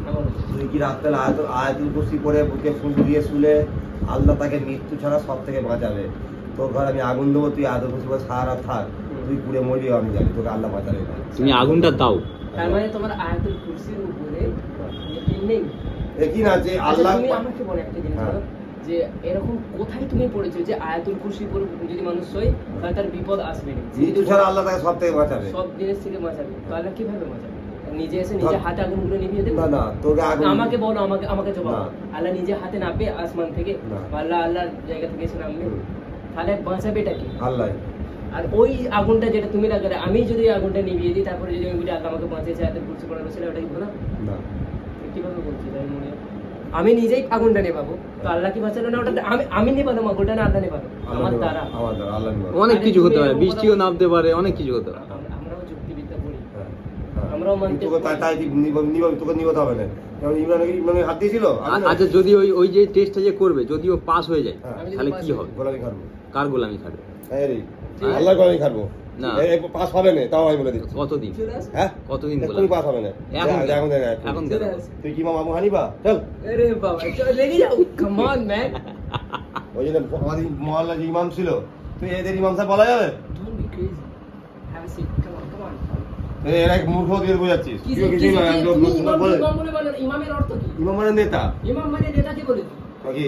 তুই কি রাত্রে আয়াতুল কুরসি পরে বুকে ফুল দিয়ে শুলে আল্লাহ তাকে মৃত্যু ছাড়া সব থেকে বাঁচাবে। তোর ঘরে আমি আগুন দেবো, তুই আয়াতুল কুরসি পরে সারা রাত থাক, তুই পুড়ে মরিও, আমি জানি তোকে আল্লাহ বাঁচাবে না। তুমি আগুনটা দাও। তার মানে তোমার আয়াতুল কুরসির উপরে নেই দেখি না যে আল্লাহ। তুমি আমাকে বলে একটা জিনিস বলো, যে এরকম কোথায় তুমি পড়েছো যে আয়াতুল কুরসি পড়ে যদি মানুষ হয় তাহলে তার বিপদ আসবে না, মৃত্যু ছাড়া আল্লাহ তাকে সব থেকে বাঁচাবে, সব জিনিস থেকে বাঁচাবে। তাহলে কিভাবে বাঁচাবে? নিজে এসে নিজে হাতে আগুনগুলো নিভিয়ে দেবে? না না, তোকে আগুন আমাকে বলো, আমাকে জবাব। আল্লাহ নিজে হাতে নামবে আসমান থেকে, আল্লাহর জায়গা থেকে এসে নামবে, তাহলে বাঁচাবে এটা কি? আল্লাহ। আর ওই আগুনটা যেটা তুমি লাগালে, আমি যদি আগুনটা নিভিয়ে দিই, তারপরে যদি আমি বলি আল্লাহ আমাকে বাঁচিয়েছে, হাতে কুরসি পড়ানো ছিল, ওটা কি বলো না? কিভাবে বলছি তাই মনে হয় আমি নিজেই আগুনটা নেবাবো, তো আল্লাহ কি বাঁচালো না? ওটা আমি নেবালাম আগুনটা, না আল্লাহ নেবালো? আমার দ্বারা অনেক কিছু হতে পারে, বৃষ্টিও নামতে পারে, অনেক কিছু হতে পারে। আমরাও যুক্তিবিদ্যা পড়ি, আমরাও মানতে তোকে নিবতে হবে না। ইমরানের হাত দিয়েছিল। আচ্ছা, যদি ওই যে টেস্টটা যে করবে, যদি ও পাস হয়ে যায় তাহলে কি হবে? গোলামি খাবো। কার গোলামি খাবে? আল্লাহর গোলামি খাবো না, পাস হবে না, তাও আমি বলে দিচ্ছি। কতদিন? হ্যাঁ, কতদিন তুমি পাস হবে না এখন? তুই কি ইমাম আবু হানিফা? চল। আরে বাবা, চল লেগে যাও, কাম অন ম্যান। ওই যে আমাদের মহল্লা যে ইমাম ছিল, তুই এদের ইমাম সাহেব বলা যাবে? Don't be crazy, have a seat, come on. এর এক মূর্খ দিয়ে বোঝাচ্ছিস। ইমামের অর্থ কি? ইমাম মানে নেতা। ইমাম মানে নেতা কি বলে? কি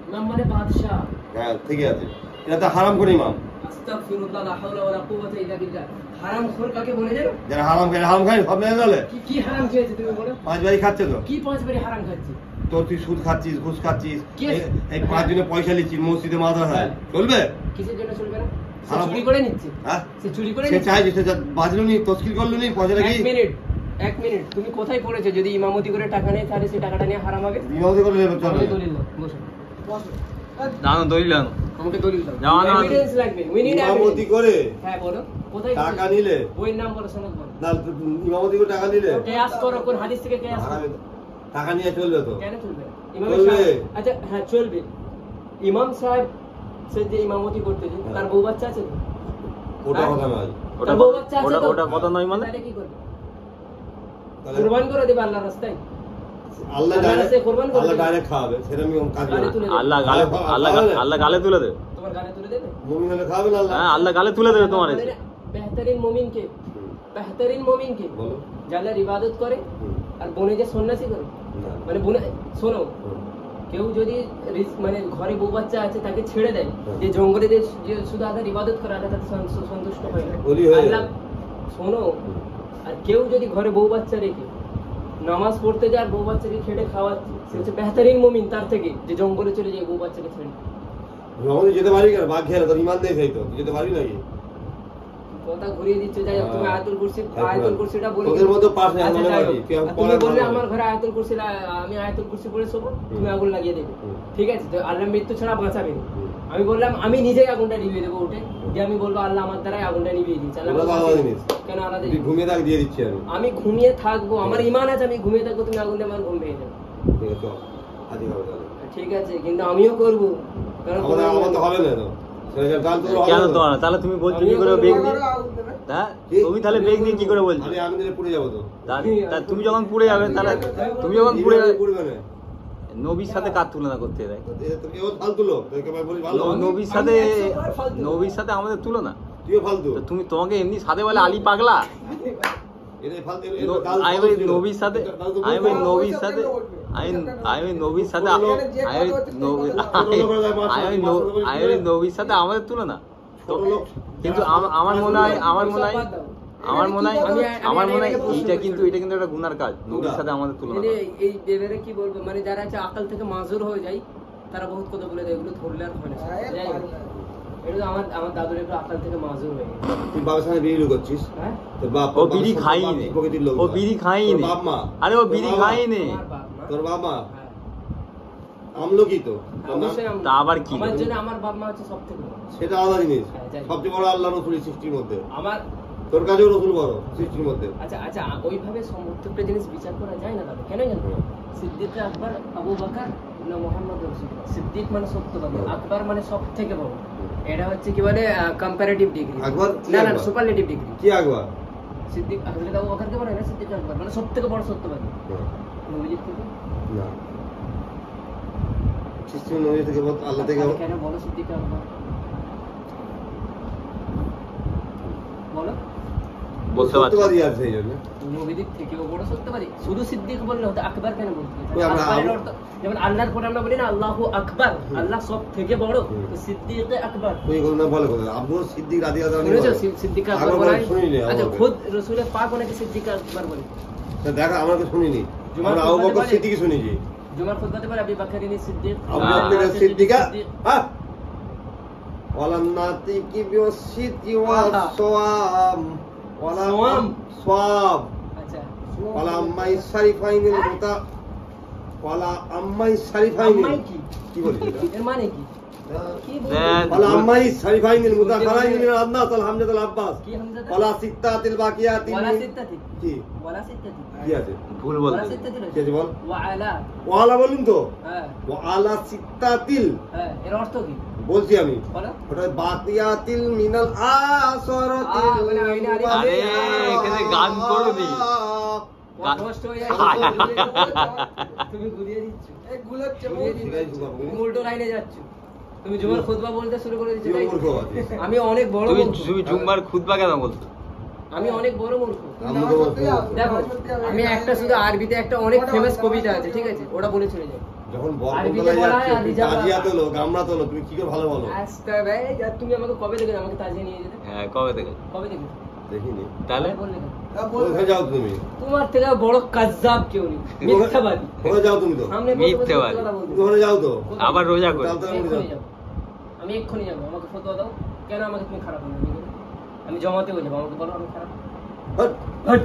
ইমাম মানে বাদশা। হ্যাঁ, ঠিকই আছে। এটা তো হারাম করে ইমাম। আস্তাগফিরুল্লাহ, লা হাওলা ওয়ালা কুওয়াতা ইল্লা বিল্লাহ। হারামখোর কাকে বলে জানো? যারা হারাম খায় সব মেনে চলে। কি হারাম খেয়েছে তুমি বলো? 5 বারি খাচ্ছে তো। কি 5 বারি হারাম খাচ্ছে? তোর তুই সুদ খাচ্ছিস, ঘুষ খাচ্ছিস, এই 5 জনের পয়সা নিচ্ছিস মসজিদে মাদ্রাসায়, চলবে? কিসের জন্য চলবে না? হারাম চুরি করে নিচ্ছে। হ্যাঁ, সে চুরি করে সে নিচ্ছে। চাই যে সে বাজলো নি, তসকিল করলো নি, পয়সাটা কি? এক মিনিট, তুমি কোথায় পড়েছো যদি ইমামতি করে টাকা নেয় তাহলে সেই টাকাটা নিয়ে হারাম হবে? ইমামতি করে নেবে, চলবে? দলিল দাও, বসো না না, দলিল দাও, আমাকে দলিল দাও। না না, এভিডেন্স লাগবে, উই নিড ইমামতি করে। হ্যাঁ বলো, কোথায় টাকা নিলে? বইয়ের নাম বলো, সনদ বলো। না, ইমামতি করে টাকা নিলে কিয়াস করো, কোন হাদিস থেকে কিয়াস করো? টাকা নিয়ে চলবে তো? কেন চলবে? চলবে। আচ্ছা হ্যাঁ চলবে। ইমাম সাহেব সে যে ইমামতি করতেছে, তার বউ বাচ্চা আছে? ওটা কথা নয়। ওটা কথা নয় মানে? তাহলে কি করবে? কুরবান করে দেবে আল্লাহর রাস্তায়? আল্লাহ ডাইরেক্ট খাওয়াবে, সেটা আমি কাজ করি। আল্লাহ গালে তুলে দেবে। তোমার গালে তুলে দেবে? মুমিন হলে খাওয়াবে না আল্লাহ? হ্যাঁ, আল্লাহ গালে তুলে দেবে তোমার। বেহতরিন মুমিনকে বলো, যারা ইবাদত করে আর বনে যে সন্ন্যাসী করে, মানে বনে শোনো, কেউ যদি মানে ঘরে বউ বাচ্চা আছে তাকে ছেড়ে দেয়, যে জঙ্গলে যে শুধু আল্লাহর ইবাদত করে, আল্লাহ তাতে সন্তুষ্ট হয় না। আল্লাহ শোনো, আর কেউ যদি ঘরে বউ বাচ্চা রেখে নামাজ পড়তে যায় আর বউ বাচ্চাকে খেটে খাওয়াচ্ছে, সে হচ্ছে বেহতরিন মুমিন তার থেকে যে জঙ্গলে চলে যায় বউ বাচ্চাকে ছেড়ে। আমাদের যেতে পারি কেন? বাঘ খেলে তোর ইমান নেই, সেই তো যেতে পারি নাকি? কথা ঘুরিয়ে দিচ্ছে। যাই হোক, তুমি আয়াতুল কুরসিটা বলে ওদের মধ্যে পাস না মানে বাড়ি তুমি বললে আমার ঘরে আয়াতুল কুরসি, আমি আয়াতুল কুরসি পড়ে শোবো, তুমি আগুন লাগিয়ে দেবে, ঠিক আছে? তো আল্লাহ মৃত্যু ছাড়া বাঁচাবে না। আমি বললাম আমি নিজেই আগুনটা নিভিয়ে দেবো উঠে, যে আমি বলবো আল্লাহ আমার দ্বারাই আগুনটা নিভিয়ে দিচ্ছে। কেন আলাদা? ঘুমিয়ে থাক, দিয়ে দিচ্ছি আমি ঘুমিয়ে থাকবো, আমার ইমান আছে, আমি ঘুমিয়ে থাকবো, তুমি আগুন দিয়ে আমার ঘুম ভেঙে যাবে, ঠিক আছে? কিন্তু আমিও করবো, কারণ হবে না তো। কেন তো? তাহলে তুমি বলছো কি করে বেগ দিয়ে? তুমি তাহলে বেগ দিয়ে কি করে বলছো? আমি দিলে পুড়ে যাবো তো। তুমি যখন পুড়ে যাবে, তাহলে তুমি যখন পুড়ে যাবে, নবীর সাথে কার তুলনা করতে দেয়? নবীর সাথে আমাদের তুলনা? তুমি তোমাকে এমনি সাথে বলে আলী পাগলা? নবীর সাথে আমাদের তুলনা? কিন্তু আমার মনে হয় এটা কিন্তু একটা গুনার কাজ, নবীর সাথে আমাদের তুলনা। এই এবারে কি বলবো, মানে যারা আছে আকল থেকে মাজুর হয়ে যায়, তারা বহুত কথা বলে দেয়, এগুলো ধরলে আর হয় না। যাই হোক, এটা আমার দাদুর একটু আকল থেকে মাজুর হয়ে গেছে। তুই বাবার সাথে বিড়ি করছিস? হ্যাঁ, তোর বাপ ও বিড়ি খাইনি, ও বিড়ি খাইনি, বাপ মা। আরে ও বিড়ি খাইনি, তোর বাবা আমলকি তো। তা আবার কি? আমার জন্য আমার বাপ মা হচ্ছে সবথেকে বড়, সেটা আলাদা জিনিস। সবচেয়ে বড় আল্লাহ রাসূলের সৃষ্টির মধ্যে। আমার তোর কাছেও রাসূল বড় সৃষ্টির মধ্যে। আচ্ছা ওইভাবে প্রত্যেকটা জিনিস বিচার করা যায় না দাদা, কেন জানো? সিদ্দিক আকবর, আবু বকর না মুহাম্মদ রাসূলুল্লাহ। সিদ্দিক মানে সত্যবাদী, আকবর মানে সবথেকে বড়। এটা হচ্ছে কি বলে কম্পারেটিভ ডিগ্রি। আকবর না সুপারলেটিভ ডিগ্রি। কি আকবর? সিদ্দিক হযরত আবু বকরকে বলে না সিদ্দিক আকবর, মানে সবথেকে বড় সত্যবাদী। নবীজির থেকে? না সৃষ্টি নবী থেকে বল, আল্লাহ থেকে তাহলে কেন বলো সিদ্দিক আকবর? বলো। বলতে পারছি সত্যবাদী আছে এই জন্য। নবীদের থেকেও বড় সত্যবাদী। শুধু সিদ্দিক বললে হতো, আকবর কেন বলতে হবে? ওই আমরা- আকবরের অর্থ যেমন আল্লাহর পরে আমরা বলি না আল্লাহু আকবার, আল্লাহ সব থেকে বড়, তো সিদ্দিক আকবর। ওই কথা না বলে কথা আবু সিদ্দিক রাদিয়াল্লাহু আনহু শুনেছো বলে। সিদ্দিক আগে আকবর বলে বলে? শুনিনি, আচ্ছা আগে। খুদ রাসূল পাক ওনাকে সিদ্দিক আকবর বলে। তা দেখো আমরা তো শুনিনি, জুমার আমরা আবু খুতবাতে বকর বলে? সিদ্দিকী শুনেছি। জুমার খুতবাতে বলে আবু বকরিন সিদ্দিক, আবু হ্যাঁ। বকর সিদ্দিকা সিদ্দিক। হ্যাঁ ওয়ালাম নাতিকি বিসিদ্দি ওয়াসওয়াম ওয়ালাম সোয়াম। সোয়াব আচ্ছা ওয়ালা আম্মাই শরীফাইনিল মুতা ওয়ালা আম্মাই শরীফাইনিল আম্মাই কি? কি বলি এটা এর মানে কি? কি দেখ। ওয়ালা আম্মাই শরীফাইনিল মুতা ফারাইনিল মিনাল আদনাস আল হামজাতুল আব্বাস কি হামজাদা? ওয়ালা সিত্তাতিল বাকিয়াতিল ওয়ালা সিত্তাতি। কি ওয়ালা সিত্তাতি। কি আছে ভুল ওয়ালা বলতে সিত্তাতি কি আছে বল ওয়ালা। ওয়ালা বলুন তো হ্যাঁ ওয়ালা সিত্তাতিল হ্যাঁ, এর অর্থ কি? বলছি আমি বলো। ওটা বাকিয়াতিল মিনাল আসরাতিল মানে আইনে আরে আরে, এখানে গান করবি। পথ নষ্ট হয়ে যাচ্ছে। তুমি ঘুরিয়ে দিচ্ছ। ঘুরিয়ে দিচ্ছ। তুমি উল্টো লাইনে যাচ্ছ। তুমি জুমার খুতবা বলতে শুরু করে দিচ্ছ, তাই? আমি অনেক বড় তুমি মূর্খ। তুমি জুম্মার খুতবা কেন বলছো? আমি অনেক বড় মূর্খ। আমি তো দেখো আমি একটা শুধু আরবিতে একটা অনেক ফেমাস কবিতা আছে, ঠিক আছে, ওটা বলে চলে যাই। যখন আরবিতে বরকতলায় বলা হয় যাচ্ছে আদি জাবা। তাজিয়া তোলো গামলা তোলো তুমি কি করে ভালো বলো তুমি আমাকে কবে দেখে আমাকে তাজিয়ে নিয়ে যেতে? হ্যাঁ, কবে থেকে? কবে দেখে? দেখিনি তাহলে বললে কেন? কোথায় যাও তুমি তোমার থেকে বড় কাজ্জাব কেউ নেই, মিথ্যাবাদী। কোথায় যাও তুমি তো সামনে বসে বসে মিথ্যাবাদী। কথা বলতে। তুমি ওখানে যাও তো আবার রোজা করে। তাহলে আমি আমি এক্ষুনি যাও। যাবো। আমি এক্ষুনি যাবো, আমাকে ফতোয়া দাও। কেন আমাকে তুমি খারাপ মনে করো? আমি জমাতেও যাবো, আমাকে বলো আমি খারাপ। হাট। হাট।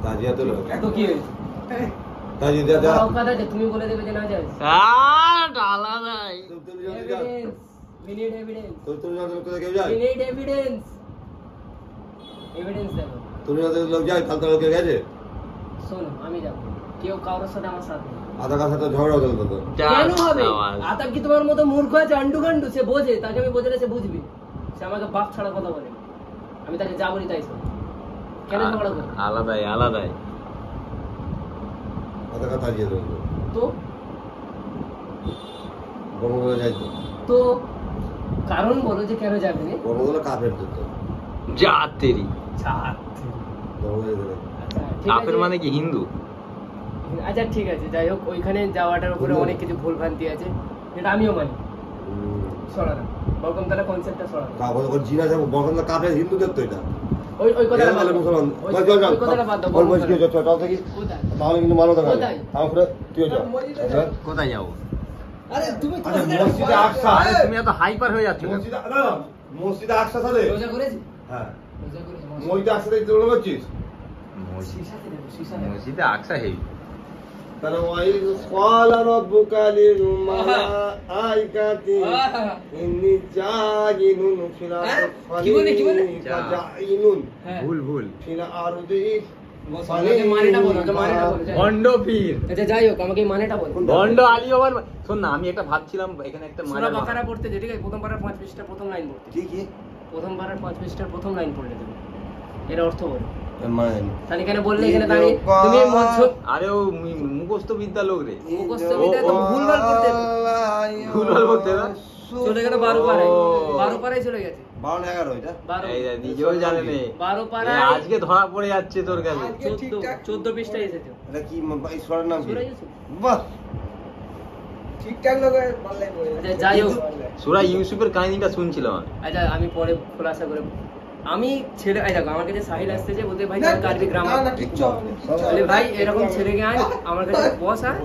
তাজিয়া তোলো এত কি হয়েছে? তাজিয়া যা তোমার অকাত আছে, তুমি বলে দেবে যে না যাস। ডালা নাই। তুমি যাও এভিডেন্স, we need evidence, তুমি যাও কোথায় কেউ যায় we need evidence, evidence দেখো। তুমি যাও লোক যায় কাল তো কেউ গেছে শোনো আমি যাবো, কেউ কারোর সাথে আমার সাথে নেই। আধা কার সাথে ঝগড়া হতো তো কেন হবে? আওয়াজ। আতাব কি তোমার মতো মূর্খ আছে আন্ডু গান্ডু? সে বোঝে, তাকে আমি বোঝালে সে বুঝবে। সে আমাকে বাপ ছাড়া কথা বলে, আমি তাকে যা বলি তাই শোনে। কেন ঝগড়া করবে? আলাদাই আলাদাই। আধা কার তাজিয়া তোলো তো বর্মগুলো যাই তো তো কারণ বলো যে কেন যাবে না? বর্মগুলো কাফের তো যা তেরি। বর্মগুলো আচ্ছা ঠিক কাফের আছে। মানে কি হিন্দু? আচ্ছা ঠিক আছে, যাই হোক ওইখানে যাওয়াটার উপরে হুম। অনেক কিছু ভুল ভ্রান্তি আছে, যেটা আমিও মানি। সরানা বরকমতলা কনসেপ্টটা সরানা। কাপড় জিনা যাবো বর্মগুলো কাফের হিন্দুদের তো এটা ওই কথাটা বাদ দাও। মুসলমান ওই- চল চল ওই কথাটা বাদ দাও, বল বল বরকমতলা। চল চল দেখি কোথায়? তাহলে কিন্তু মানো দেখা কোথায়? আমার করে তুই যা আচ্ছা কোথায় যাবো? আরে তুমি আচ্ছা মসজিদে আকসা আরে তুমি এত হাইপার হয়ে যাচ্ছ কেন? মসজিদে না মসজিদে আকসা সাথে রোজা করেছি? হ্যাঁ রোজা করেছি। মসজিদে আকসাতে তুলনা করছিস শিশাতে দেখো, শিশাতে দেখো। মসজিদে আকসা হেভি। তাহলে ওয়াইজ ক্বালা রাব্বুকা লিল মালাইকাতি ইন্নী জাইলুন ফিল কি বলে, কি বলে? জাইলুন হ্যাঁ। ভুল ফিল আরদি আমাকে মানেটা বলো, ওটা মানেটা বলো, যাই হোক। ভণ্ড পীর। আচ্ছা যাই হোক, আমাকে এই মানেটা বলো। ভণ্ড আলী বাবার শোন না, আমি একটা ভাবছিলাম এখানে একটা সূরা বাকারা পড়তে যে, ঠিক আছে, প্রথম পারার 5 পৃষ্ঠার প্রথম লাইন পড়তে। কি কি প্রথম পারার 5 পৃষ্ঠার প্রথম লাইন পড়লে তুমি এর অর্থ বলো। মানে তাহলে এখানে বললে এখানে দাঁড়িয়ে তুমি মঞ্চ আরে ও মুখস্থ বিদ্যা লোক রে। মুখস্থ বিদ্যা তো ভুলভাল করতে। ভুলভাল করতে না? চলে গেল 12 পারায়। ও। 12 পারায় চলে গেছে। 12 11 এটা 12 এই দেখ, নিজেও জানে নে। 12 এ পারায় আজকে ধরা পড়ে যাচ্ছে তোর কাছে। 14 পৃষ্ঠায় এসেছে। এটা কি ঈশ্বরের নাম কি সূরা ইউসুফ। বাহ আচ্ছা যাই হোক, সূরা ইউসুফের কাহিনীটা শুনছিলাম আমি। আচ্ছা আমি পরে খোলাসা করে আমি ছেলে এই দেখো আমার কাছে সাহিল আসছে যে বলতে ভাই তোমার কার্বি গ্রামার বলে ভাই এরকম ছেলেকে আয় আমার কাছে বস আর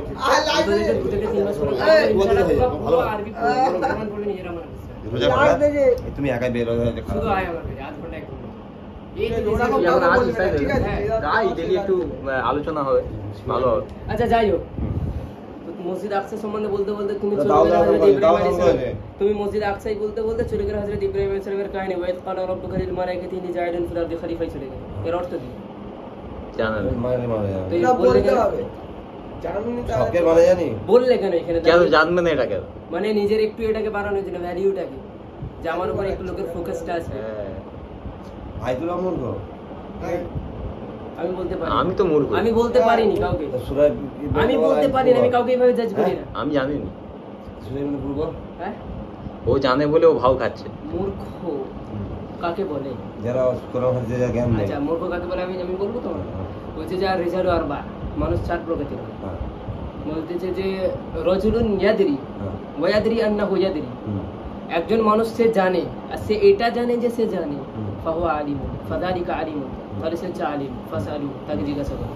তোদেরকে 2 থেকে 3 মাস পরে ইনশাআল্লাহ পুরো আরবি প্রমাণ করে নিয়ে আমার রোজা পড়া তুমি একাই বের হয়ে যাবে শুধু আয় আমার কাছে আধ ঘন্টা 1 ঘন্টা এই তো এখন আজ decide হলো। তাই ডেলি একটু আলোচনা হবে, ভালো হবে। আচ্ছা যাই হোক, তো মসজিদ আকসা সম্বন্ধে বলতে বলতে তুমি চলে দাও, গেলে দাও, হযরত দাও, ইব্রাহিম দাও, আলাইহিস দাও, সালাম। তুমি মসজিদ আকসাই বলতে বলতে চলে গেলে হযরত ইব্রাহিম আলাইহিস সালামের কাহিনী, ওয়াইদ ক্বালা রাব্বুকা লিল মালাইকাতি ইন্নী জাইলুন ফিল আরদি খলিফায় চলে গেল। এর অর্থ কি? জানেন মানে তো এই বললে কেন? সবকে মানে জানি বললে কেন এখানে কেন দাঁড়িয়ে? জানবে না এটা কেন? মানে নিজের একটু এটাকে বাড়ানোর জন্য, ভ্যালিউটাকে, যে আমার উপর একটু লোকের ফোকাসটা আছে। হ্যাঁ। আইতুল আমর গো আমি বলতে পারি আমি তো মূর্খ। আমি বলতে পারিনি কাউকে সূরা আমি বলতে পারি না আমি কাউকে এইভাবে জাজ করি না আমি জানি না। সুলাইমান পূর্ব হ্যাঁ ও জানে বলে ও ভাও খাচ্ছে। মূর্খ কাকে বলে যারা কোরআন হাদিসে যা জ্ঞান নেই আচ্ছা মূর্খ কাকে বলে আমি বলবো তোমার বলছে যে আর রেজালু আরবা মানুষ 4 প্রকৃতির হয় হ্যাঁ, বলতেছে যে রজুলুন ইয়াদরি হ্যাঁ, ওয়ায়াদরি আন্নাহু ইয়াদরি হুম, একজন মানুষ সে জানে আর সে এটা জানে যে সে জানে হুম। ফাহুয়া আলিম ফাযালিকা আলিম তাহলে সে হচ্ছে আলিম ফাসালু তাকে জিজ্ঞাসা করো